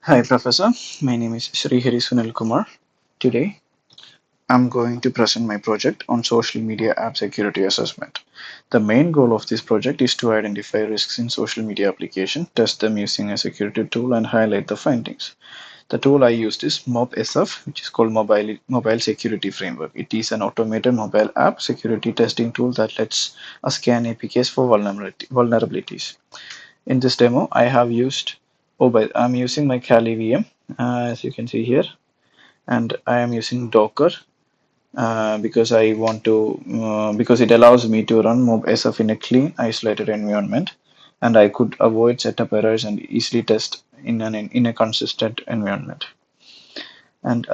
Hi, Professor. My name is Sreehari Sunil Kumar. Today, I'm going to present my project on social media app security assessment. The main goal of this project is to identify risks in social media application, test them using a security tool, and highlight the findings. The tool I used is MobSF, which is called Mobile Security Framework. It is an automated mobile app security testing tool that lets us scan APKs for vulnerabilities. In this demo, I'm using my Kali VM, as you can see here, and I am using Docker because it allows me to run MobSF in a clean, isolated environment, and I could avoid setup errors and easily test in a consistent environment. And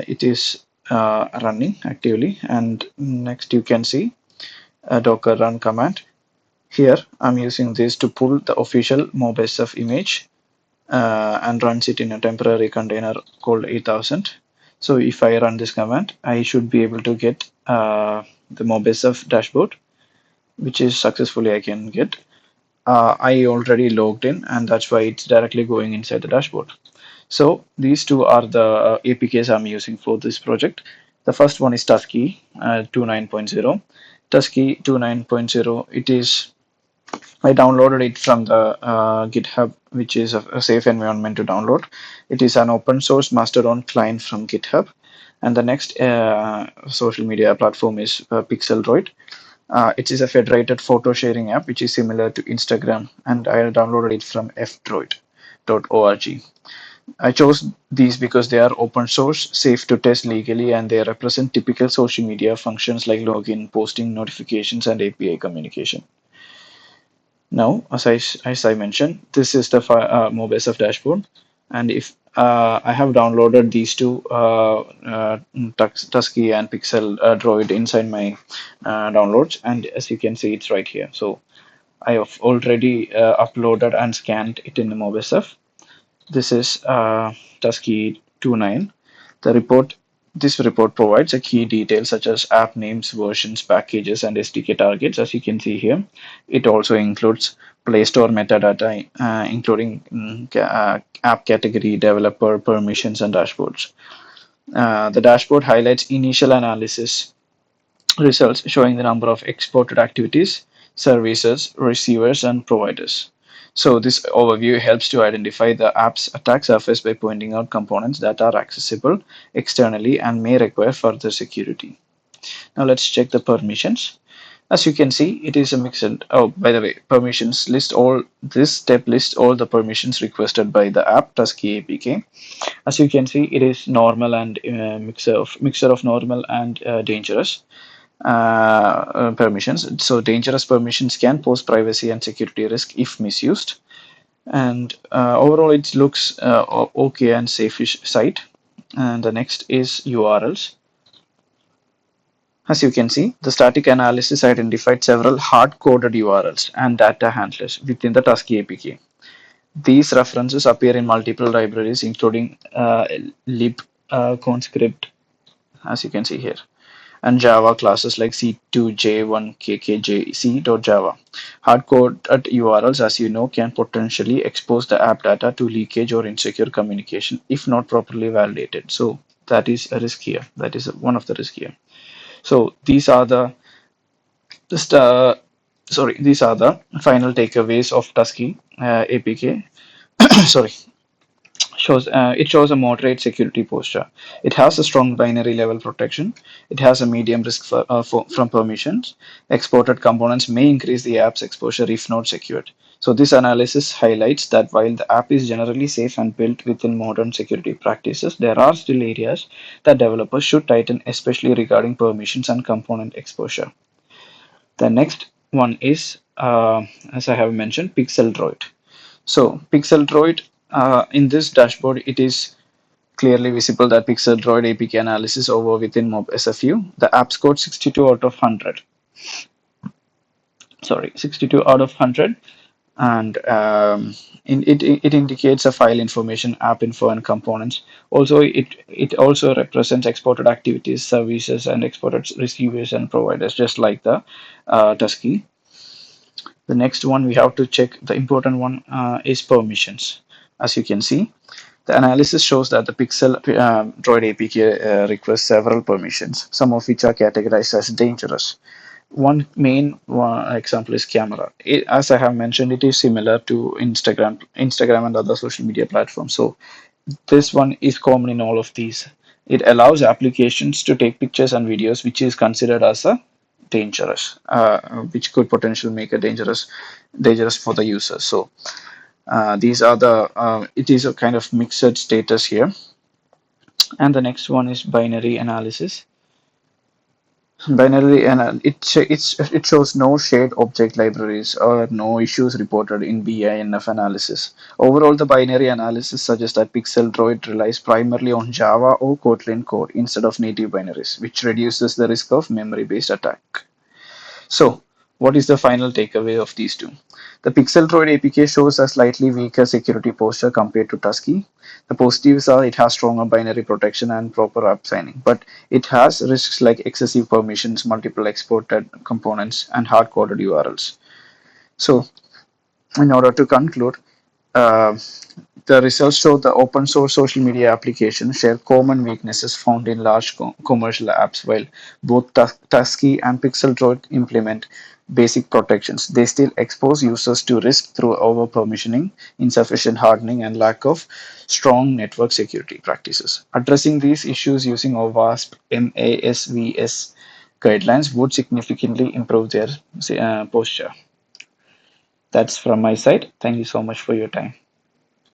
it is running actively. And next, you can see a Docker run command. Here, I'm using this to pull the official MobSF image and runs it in a temporary container called 8000. So if I run this command, I should be able to get the MobSF dashboard, which is successfully I can get. I already logged in, and that's why it's directly going inside the dashboard. So these two are the APKs I'm using for this project. The first one is Tusky 29.0. Tusky 29.0, it is I downloaded it from the GitHub, which is a safe environment to download. It is an open source Mastodon client from GitHub. And the next social media platform is PixelDroid. It is a federated photo sharing app, which is similar to Instagram, and I downloaded it from fdroid.org. I chose these because they are open source, safe to test legally, and they represent typical social media functions like login, posting, notifications, and API communication. Now, as I mentioned, this is the MobSF dashboard, and if I have downloaded these two Tusky and Pixel Droid inside my downloads, and as you can see, it's right here. So I have already uploaded and scanned it in the MobSF. This is Tusky 29. The report This report provides a key details such as app names, versions, packages, and SDK targets. As you can see here, it also includes Play Store metadata, including app category, developer permissions, and dashboards. The dashboard highlights initial analysis results showing the number of exported activities, services, receivers, and providers. So this overview helps to identify the app's attack surface by pointing out components that are accessible externally and may require further security. Now let's check the permissions. As you can see, it is a mixed. Oh, by the way, permissions list all. This step lists all the permissions requested by the app Tusky APK. As you can see, it is normal and mixer of normal and dangerous permissions. So dangerous permissions can pose privacy and security risk if misused. And overall, it looks okay and safe-ish site. And the next is URLs. As you can see, the static analysis identified several hard-coded URLs and data handlers within the Tusky APK. These references appear in multiple libraries, including libconscript, as you can see here, and Java classes like C2J1KKJC.java. Hard-coded URLs, as you know, can potentially expose the app data to leakage or insecure communication if not properly validated. So that is a risk here. That is one of the risks here. So these are the just these are the final takeaways of Tusky APK. Sorry, it shows a moderate security posture. It has a strong binary level protection. It has a medium risk from permissions. Exported components may increase the app's exposure if not secured. So this analysis highlights that while the app is generally safe and built within modern security practices, there are still areas that developers should tighten, especially regarding permissions and component exposure. The next one is, as I have mentioned, PixelDroid. So PixelDroid, in this dashboard, it is clearly visible that PixelDroid APK analysis over within MobSFU. The app scored 62 out of 100. Sorry, 62 out of 100. And it indicates a file information, app info, and components. Also, it also represents exported activities, services, and exported receivers and providers, just like the Tusky. The next one we have to check, the important one is permissions. As you can see, The analysis shows that the PixelDroid APK requests several permissions, some of which are categorized as dangerous. One main example is camera. As I have mentioned, it is similar to Instagram and other social media platforms. So this one is common in all of these. It allows applications to take pictures and videos, which is considered as a dangerous, which could potentially make a dangerous for the user. So these are the it is a kind of mixed status here. And the next one is binary analysis. Binary and it shows no shared object libraries or no issues reported in BINF analysis. Overall, the binary analysis suggests that PixelDroid relies primarily on Java or Kotlin code instead of native binaries, which reduces the risk of memory-based attack. So, what is the final takeaway of these two? The PixelDroid APK shows a slightly weaker security posture compared to Tusky. The positives are it has stronger binary protection and proper app signing, but it has risks like excessive permissions, multiple exported components, and hard-coded URLs. So, in order to conclude, uh, the results show the open source social media applications share common weaknesses found in large commercial apps. While both Tusky and PixelDroid implement basic protections, they still expose users to risk through over permissioning, insufficient hardening, and lack of strong network security practices. Addressing these issues using OWASP MASVS guidelines would significantly improve their posture. That's from my side. Thank you so much for your time.